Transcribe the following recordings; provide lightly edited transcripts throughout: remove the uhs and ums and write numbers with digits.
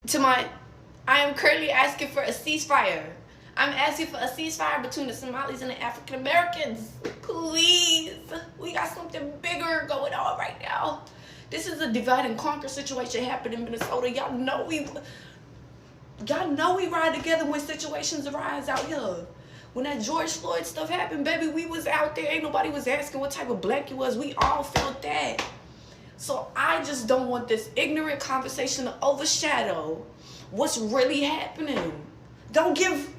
to my, I am currently asking for a ceasefire. I'm asking for a ceasefire between the Somalis and the African Americans. Please, we got something bigger going on right now. This is a divide and conquer situation happening in Minnesota. Y'all know we ride together when situations arise out here. When that George Floyd stuff happened, baby, we was out there. Ain't nobody was asking what type of black you was. We all felt that. So I just don't want this ignorant conversation to overshadow what's really happening. Don't give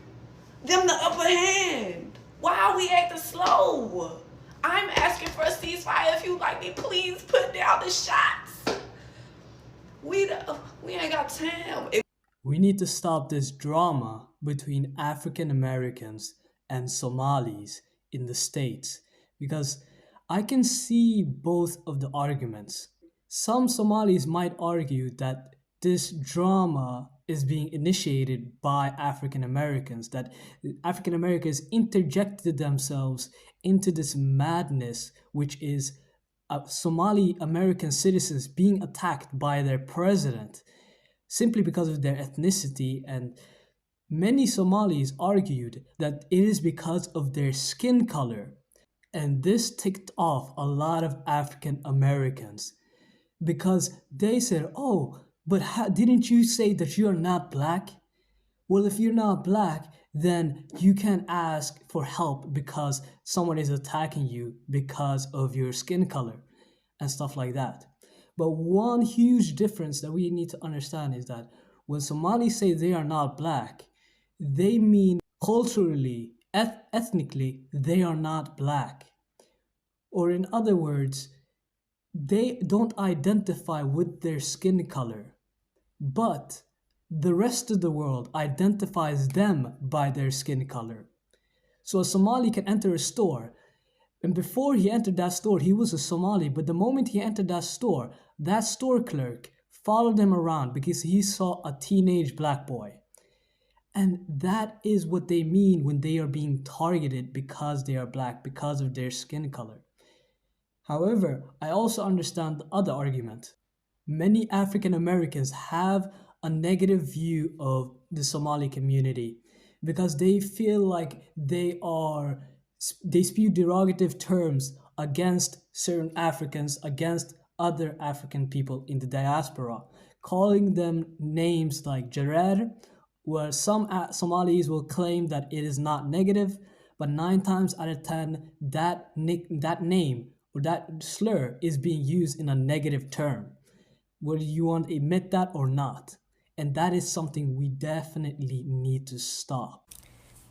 them the upper hand. Why are we acting slow? I'm asking for a ceasefire. If you like me, please put down the shots. We ain't got time. We need to stop this drama between African Americans and Somalis in the States because I can see both of the arguments. Some Somalis might argue that this drama is being initiated by African Americans, that African Americans interjected themselves into this madness, which is Somali American citizens being attacked by their president simply because of their ethnicity. And many Somalis argued that it is because of their skin color. And this ticked off a lot of African Americans because they said, oh, but didn't you say that you are not black? Well, if you're not black, then you can't ask for help because someone is attacking you because of your skin color and stuff like that. But one huge difference that we need to understand is that when Somalis say they are not black, they mean culturally, ethnically, they are not black. Or in other words, they don't identify with their skin color, but the rest of the world identifies them by their skin color. So a Somali can enter a store, and before he entered that store, he was a Somali, but the moment he entered that store clerk followed him around because he saw a teenage black boy. And that is what they mean when they are being targeted because they are black, because of their skin color. However, I also understand the other argument. Many African Americans have a negative view of the Somali community because they feel like they spew derogative terms against certain Africans, against other African people in the diaspora, calling them names like Jarer, where some Somalis will claim that it is not negative, but 9 times out of 10, that name or that slur is being used in a negative term, whether you want to admit that or not. And that is something we definitely need to stop.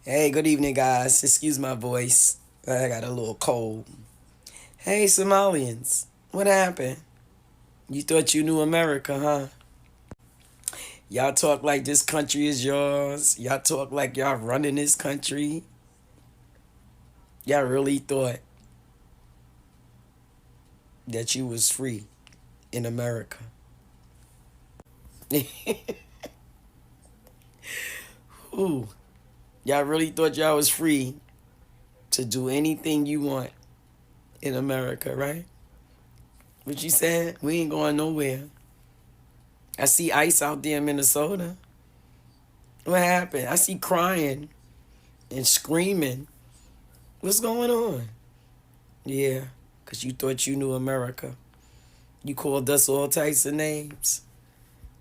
Hey, good evening, guys. Excuse my voice. I got a little cold. Hey, Somalians. What happened? You thought you knew America, huh? Y'all talk like this country is yours. Y'all talk like y'all running this country. Y'all really thought that you was free in America. Ooh. Y'all really thought y'all was free to do anything you want in America, right? What you said? We ain't going nowhere. I see ICE out there in Minnesota. What happened? I see crying and screaming. What's going on? Yeah, because you thought you knew America. You called us all types of names.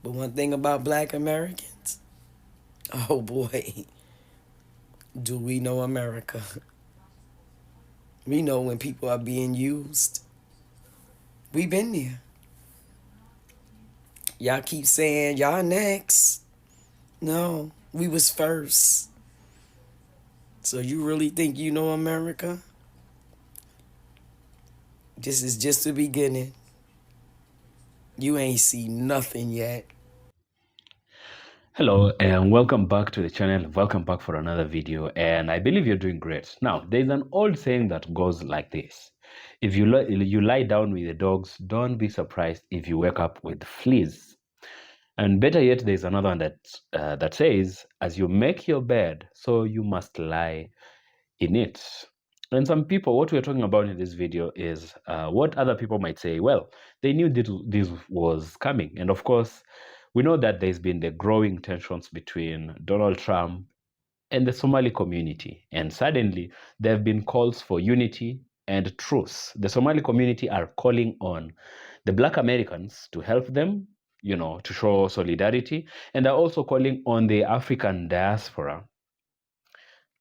But one thing about black Americans, oh boy, do we know America. We know when people are being used. We been there. Y'all keep saying y'all next. No, we was first. So you really think you know America? This is just the beginning. You ain't seen nothing yet. Hello and welcome back to the channel. Welcome back for another video, and I believe you're doing great. Now, there's an old saying that goes like this: if you lie down with the dogs, don't be surprised if you wake up with fleas. And better yet, there's another one that says, as you make your bed, so you must lie in it. And some people, what we're talking about in this video is what other people might say, well, they knew this was coming. And of course, We know that there's been the growing tensions between Donald Trump and the Somali community, and suddenly there have been calls for unity and truce. The Somali community are calling on the Black Americans to help them, to show solidarity, and are also calling on the African diaspora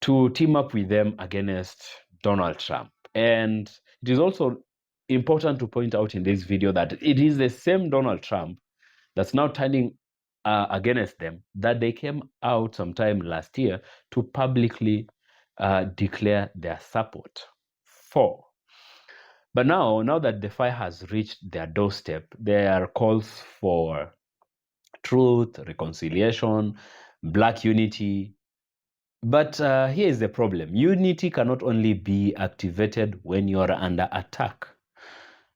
to team up with them against Donald Trump. And it is also important to point out in this video that it is the same Donald Trump that's now turning against them that they came out sometime last year to publicly declare their support for. But now that the fire has reached their doorstep, there are calls for truth, reconciliation, Black unity. But here is the problem. Unity cannot only be activated when you're under attack.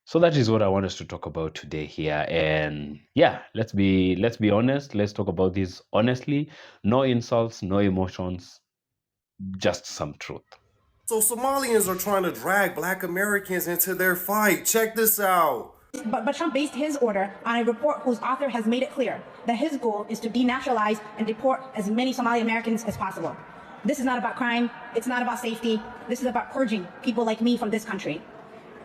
So that is what I want us to talk about today here. And yeah, let's be honest. Let's talk about this honestly. No insults, no emotions, just some truth. So Somalians are trying to drag Black Americans into their fight. Check this out. But Trump based his order on a report whose author has made it clear that his goal is to denationalize and deport as many Somali Americans as possible. This is not about crime. It's not about safety. This is about purging people like me from this country.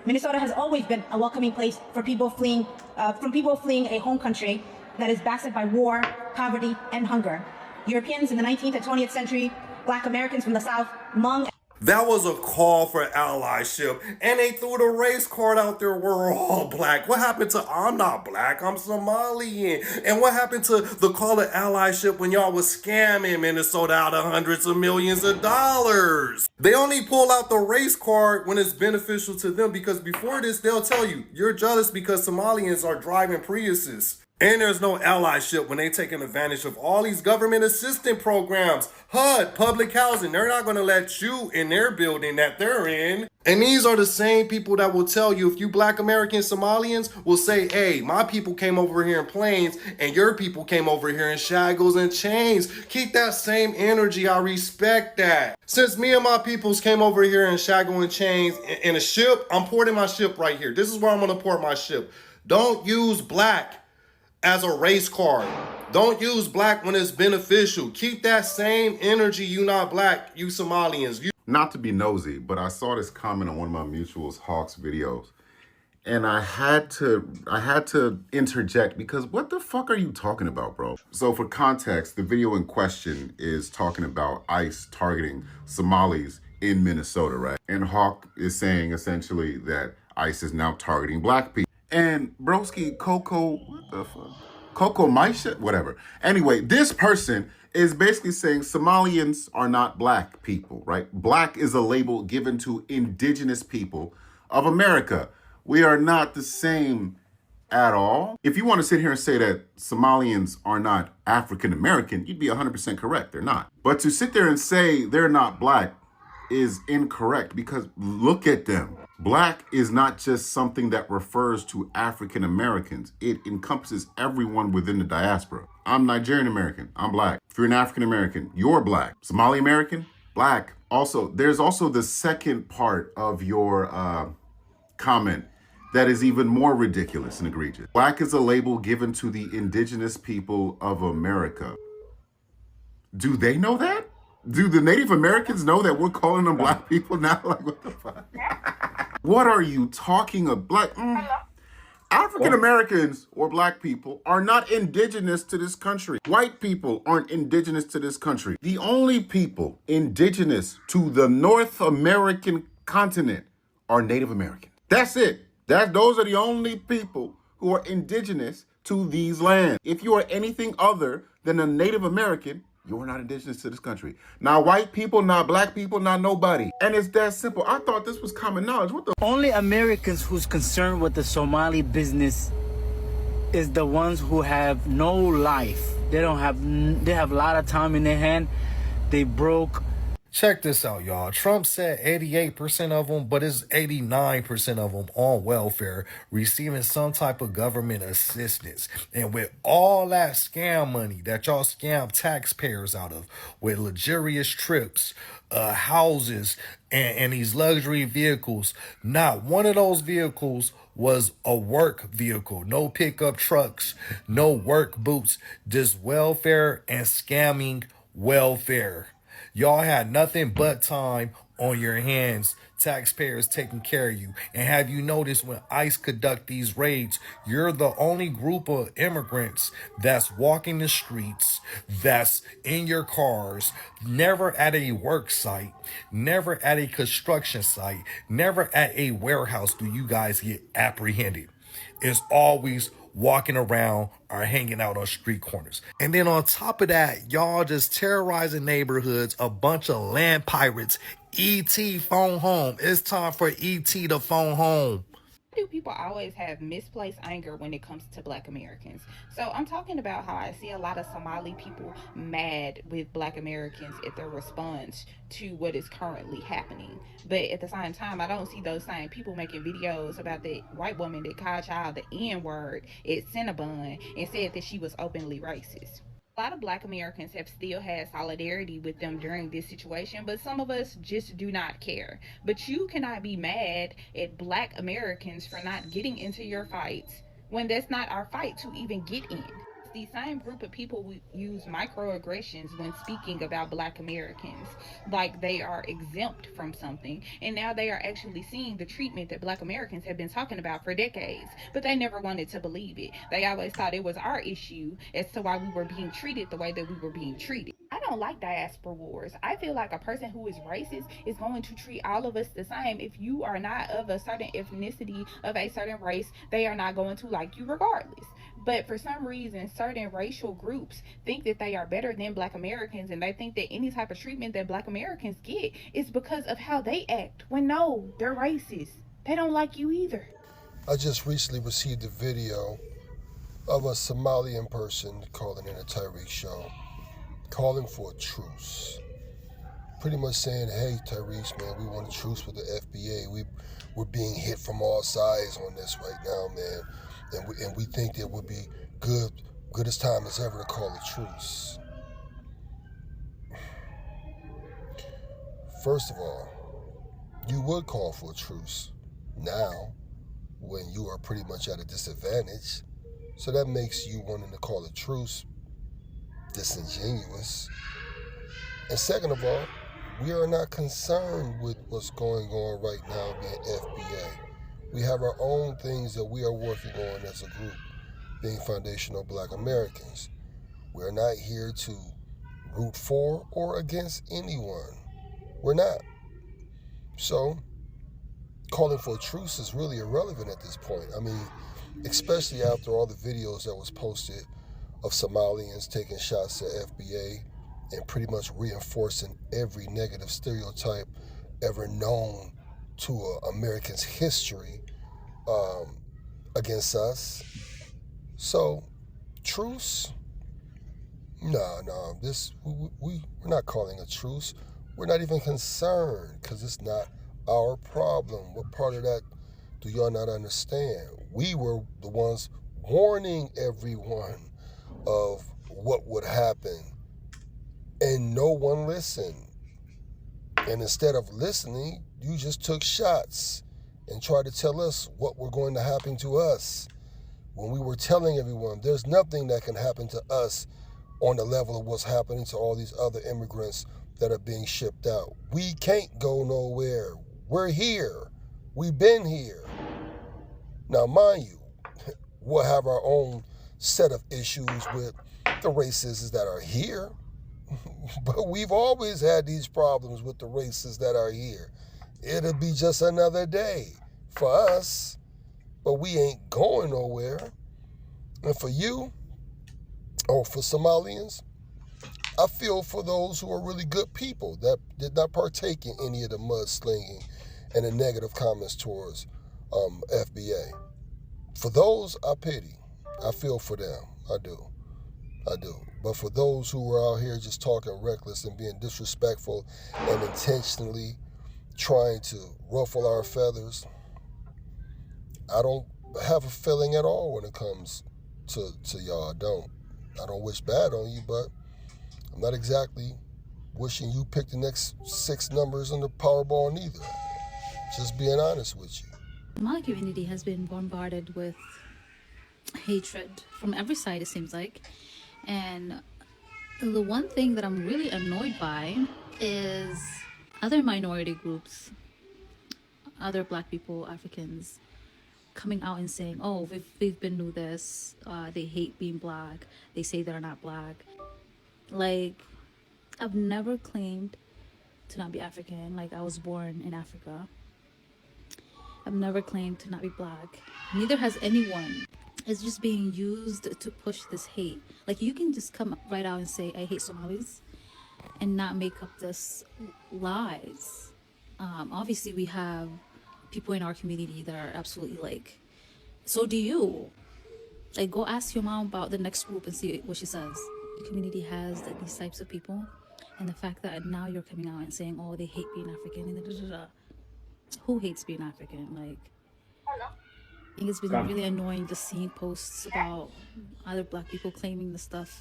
Minnesota has always been a welcoming place for people fleeing a home country that is blasted by war, poverty, and hunger. Europeans in the 19th and 20th century, Black Americans from the South, Hmong. That was a call for allyship, and they threw the race card out there. We're all Black. What happened to I'm not Black, I'm Somalian? And what happened to the call to allyship when y'all was scamming Minnesota out of hundreds of millions of dollars? They only pull out the race card when it's beneficial to them, because before this, they'll tell you, you're jealous because Somalians are driving Priuses. And there's no allyship when they taking advantage of all these government assistance programs, HUD, public housing. They're not going to let you in their building that they're in. And these are the same people that will tell you, if you Black American Somalians will say, hey, my people came over here in planes and your people came over here in shackles and chains. Keep that same energy. I respect that. Since me and my peoples came over here in shackles and chains in a ship, I'm porting my ship right here. This is where I'm going to port my ship. Don't use Black as a race card. Don't use Black when it's beneficial. Keep that same energy. You not Black, you Somalians. Not to be nosy, but I saw this comment on one of my mutuals, Hawk's videos, and I had to interject, because what the fuck are you talking about, bro? So for context, the video in question is talking about ICE targeting Somalis in Minnesota, right? And Hawk is saying essentially that ICE is now targeting Black people. And broski, Coco, what the fuck? Coco Maisha? Whatever. Anyway, this person is basically saying Somalians are not Black people, right? Black is a label given to indigenous people of America. We are not the same at all. If you want to sit here and say that Somalians are not African American, you'd be 100% correct. They're not. But to sit there and say they're not Black is incorrect, because look at them. Black is not just something that refers to African Americans. It encompasses everyone within the diaspora. I'm Nigerian American, I'm Black. If you're an African American, you're Black. Somali American, Black. Also, there's also the second part of your comment that is even more ridiculous and egregious. Black is a label given to the indigenous people of America. Do they know that? Do the Native Americans know that we're calling them Black people now? Like, what the fuck? What are you talking about? African Americans or Black people are not indigenous to this country. White people aren't indigenous to this country. The only people indigenous to the North American continent are Native Americans. That's it. Those are the only people who are indigenous to these lands. If you are anything other than a Native American, you're not indigenous to this country. Not white people, not Black people, not nobody. And it's that simple. I thought this was common knowledge. What the? Only Americans who's concerned with the Somali business is the ones who have no life. They have a lot of time in their hand. They broke. Check this out, y'all. Trump said 88% of them, but it's 89% of them on welfare, receiving some type of government assistance. And with all that scam money that y'all scam taxpayers out of, with luxurious trips, houses, and these luxury vehicles, not one of those vehicles was a work vehicle. No pickup trucks, no work boots, just welfare and scamming welfare. Y'all had nothing but time on your hands, taxpayers taking care of you. And have you noticed when ICE conduct these raids, you're the only group of immigrants that's walking the streets, that's in your cars, never at a work site, never at a construction site, never at a warehouse do you guys get apprehended. It's always walking around or hanging out on street corners. And then on top of that, y'all just terrorizing neighborhoods, a bunch of land pirates. ET phone home. It's time for ET to phone home. Do people always have misplaced anger when it comes to Black Americans? So I'm talking about how I see a lot of Somali people mad with Black Americans at their response to what is currently happening. But at the same time, I don't see those same people making videos about the white woman that called child the N-word at Cinnabon and said that she was openly racist. A lot of Black Americans have still had solidarity with them during this situation, but some of us just do not care. But you cannot be mad at Black Americans for not getting into your fights when that's not our fight to even get in. The same group of people who use microaggressions when speaking about Black Americans, like they are exempt from something, and now they are actually seeing the treatment that Black Americans have been talking about for decades, but they never wanted to believe it. They always thought it was our issue as to why we were being treated the way that we were being treated. I don't like diaspora wars. I feel like a person who is racist is going to treat all of us the same. If you are not of a certain ethnicity, of a certain race, they are not going to like you regardless. But for some reason, certain racial groups think that they are better than Black Americans, and they think that any type of treatment that Black Americans get is because of how they act. When no, they're racist. They don't like you either. I just recently received a video of a Somalian person calling in a Tyreek show, calling for a truce. Pretty much saying, hey, Tyrese, man, we want a truce with the FBA. We're being hit from all sides on this right now, man. And we think it would be good as time as ever to call a truce. First of all, you would call for a truce now when you are pretty much at a disadvantage. So that makes you wanting to call a truce disingenuous. And second of all, we are not concerned with what's going on right now being FBA. We have our own things that we are working on as a group, being foundational Black Americans. We're not here to root for or against anyone. We're not. So, calling for a truce is really irrelevant at this point. I mean, especially after all the videos that was posted of Somalians taking shots at FBA and pretty much reinforcing every negative stereotype ever known to Americans' history against us. So, truce? No, we're not calling a truce. We're not even concerned because it's not our problem. What part of that do y'all not understand? We were the ones warning everyone of what would happen, and no one listened. And instead of listening, you just took shots and tried to tell us what were going to happen to us. When we were telling everyone there's nothing that can happen to us on the level of what's happening to all these other immigrants that are being shipped out. We can't go nowhere. We're here. We've been here. Now, mind you, we'll have our own set of issues with the racists that are here. But we've always had these problems with the racists that are here. It'll be just another day for us, but we ain't going nowhere. And for you, or for Somalians, I feel for those who are really good people that did not partake in any of the mudslinging and the negative comments towards FBA. For those, I pity. I feel for them. I do. But for those who are out here just talking reckless and being disrespectful and intentionally trying to ruffle our feathers, I don't have a feeling at all when it comes to y'all. I don't wish bad on you, but I'm not exactly wishing you pick the next 6 numbers in the Powerball neither. Just being honest with you. The Somali community has been bombarded with hatred from every side, it seems like. And the one thing that I'm really annoyed by is other minority groups, other Black people, Africans, coming out and saying, oh, we've been through this, they hate being Black, they say they're not Black. Like, I've never claimed to not be African. Like, I was born in Africa. I've never claimed to not be Black. Neither has anyone. It's just being used to push this hate. Like, you can just come right out and say, I hate Somalis, and not make up this lies. Obviously, we have people in our community that are absolutely like, so do you. Like, go ask your mom about the next group and see what she says. The community has these types of people, and the fact that now you're coming out and saying, oh, they hate being African, and da-da-da-da. Who hates being African? Like, I think it's been really annoying just seeing posts about other Black people claiming the stuff.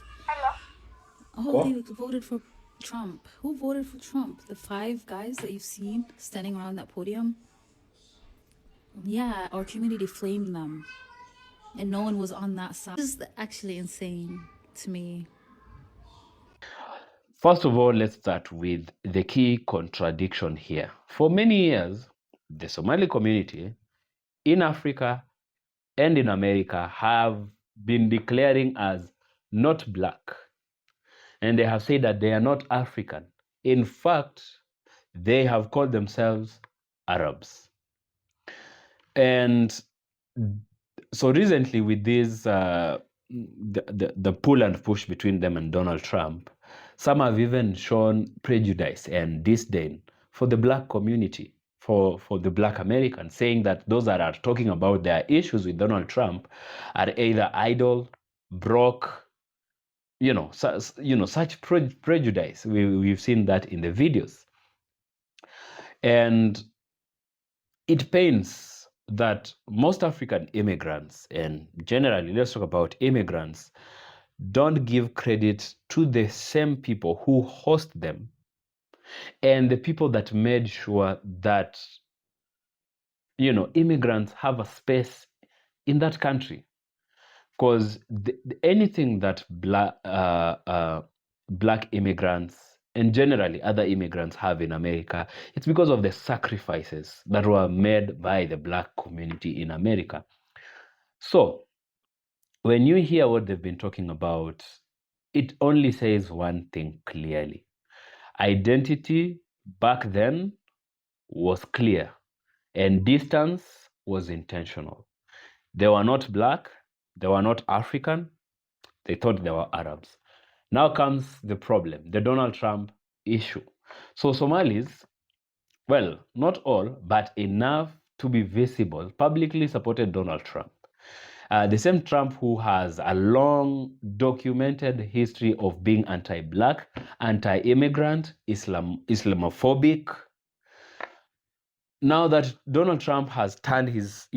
Oh, they voted for Trump. Who voted for Trump? The 5 guys that you've seen standing around that podium? Yeah, our community flamed them, and no one was on that side. This is actually insane to me. First of all, let's start with the key contradiction here. For many years, the Somali community in Africa and in America have been declaring as not Black. And they have said that they are not African. In fact, they have called themselves Arabs. And so recently with this, the pull and push between them and Donald Trump, some have even shown prejudice and disdain for the Black community, for the Black Americans, saying that those that are talking about their issues with Donald Trump are either idle, broke, such prejudice. We've seen that in the videos. And it pains that most African immigrants, and generally, let's talk about immigrants, don't give credit to the same people who host them and the people that made sure that, immigrants have a space in that country. Because anything that Black immigrants and generally other immigrants have in America, it's because of the sacrifices that were made by the Black community in America. So when you hear what they've been talking about, it only says one thing clearly. Identity back then was clear, and distance was intentional. They were not Black, they were not African, they thought they were Arabs. Now comes the problem, the Donald Trump issue. So Somalis, well, not all, but enough to be visible, publicly supported Donald Trump. The same Trump who has a long documented history of being anti-Black, anti-immigrant, Islamophobic. Now that Donald Trump has turned his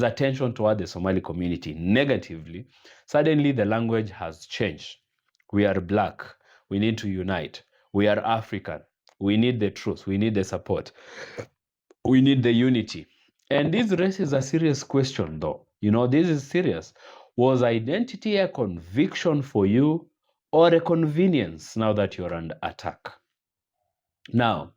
attention toward the Somali community negatively, suddenly the language has changed. We are Black. We need to unite. We are African. We need the truth. We need the support. We need the unity. And this raises a serious question, though. This is serious. Was identity a conviction for you or a convenience now that you're under attack? Now,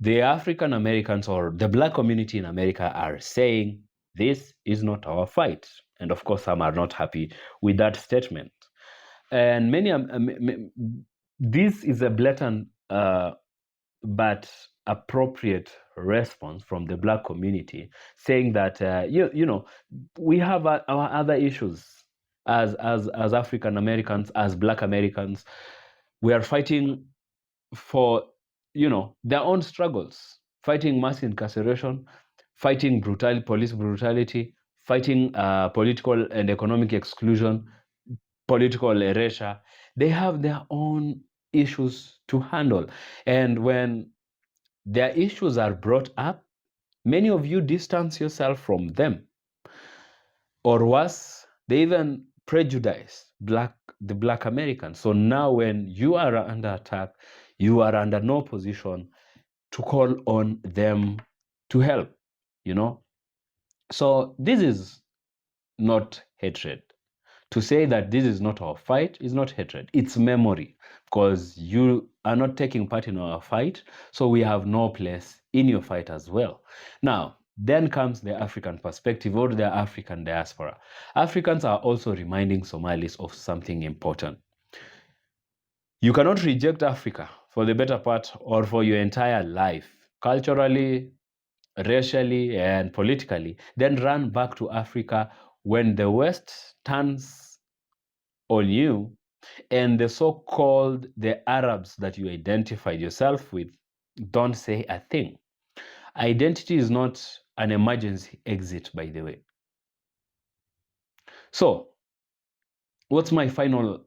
the African Americans or the Black community in America are saying this is not our fight. And of course, some are not happy with that statement. And this is a blatant but appropriate response from the Black community, saying that we have our other issues as African Americans, as Black Americans. We are fighting for their own struggles, fighting mass incarceration, fighting police brutality, fighting political and economic exclusion, political erasure. They have their own issues to handle. And when their issues are brought up, many of you distance yourself from them. Or worse, they even prejudice the black Americans. So now when you are under attack, you are under no position to call on them to help, you know? So this is not hatred. To say that this is not our fight is not hatred. It's memory, because you are not taking part in our fight, so we have no place in your fight as well. Now, then comes the African perspective or the African diaspora. Africans are also reminding Somalis of something important. You cannot reject Africa for the better part or for your entire life, culturally, racially, and politically, then run back to Africa when the West turns on you and the so-called the Arabs that you identified yourself with don't say a thing. Identity is not an emergency exit, by the way. So what's my final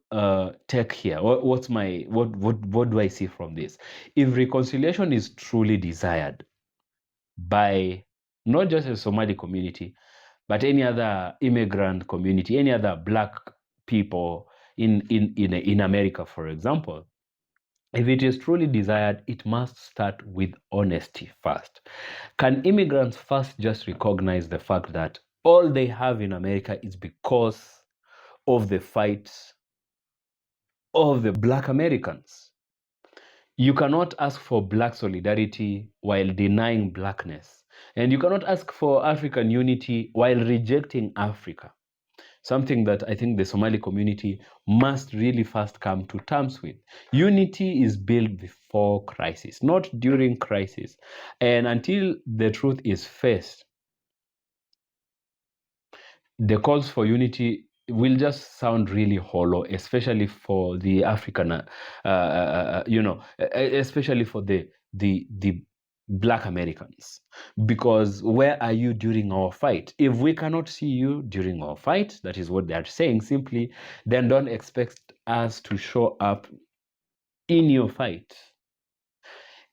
take here? What do I see from this? If reconciliation is truly desired by not just the Somali community, but any other immigrant community, any other black people in America, for example, if it is truly desired, it must start with honesty first. Can immigrants first just recognize the fact that all they have in America is because of the fight of the black Americans? You cannot ask for black solidarity while denying blackness. And you cannot ask for African unity while rejecting Africa. Something that I think the Somali community must really first come to terms with. Unity is built before crisis, not during crisis. And until the truth is faced, the calls for unity will just sound really hollow, especially for the African, especially for the black Americans. Because where are you during our fight? If we cannot see you during our fight, that is what they are saying simply, then don't expect us to show up in your fight.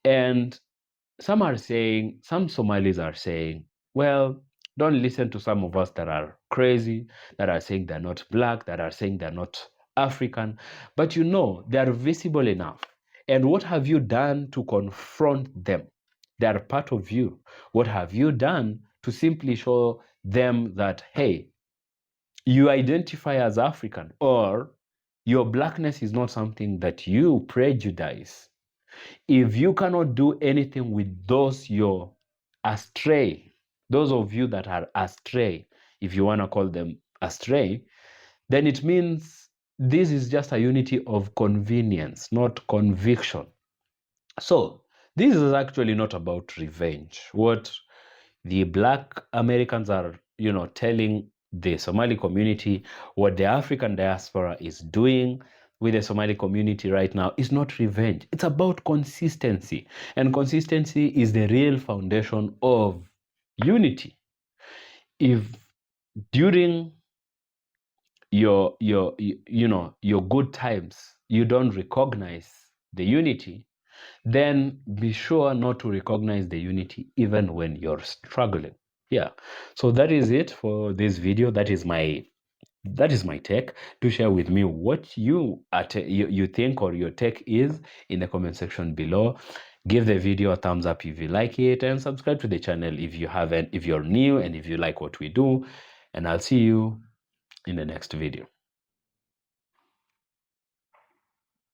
And some Somalis are saying, well, don't listen to some of us that are crazy, that are saying they're not black, that are saying they're not African. But you know, they are visible enough. And what have you done to confront them? They are part of you. What have you done to simply show them that, hey, you identify as African, or your blackness is not something that you prejudice? If you cannot do anything with those you're astray, those of you that are astray, if you want to call them astray, then it means this is just a unity of convenience, not conviction. So this is actually not about revenge. What the black Americans are, telling the Somali community, what the African diaspora is doing with the Somali community right now is not revenge. It's about consistency. And consistency is the real foundation of unity. If during your good times you don't recognize the unity, then be sure not to recognize the unity even when you're struggling. Yeah, so that is it for this video. That is my take. Do share with me what you think or your take is in the comment section below. Give the video a thumbs up if you like it, and subscribe to the channel if you haven't, if you're new and if you like what we do. And I'll see you in the next video.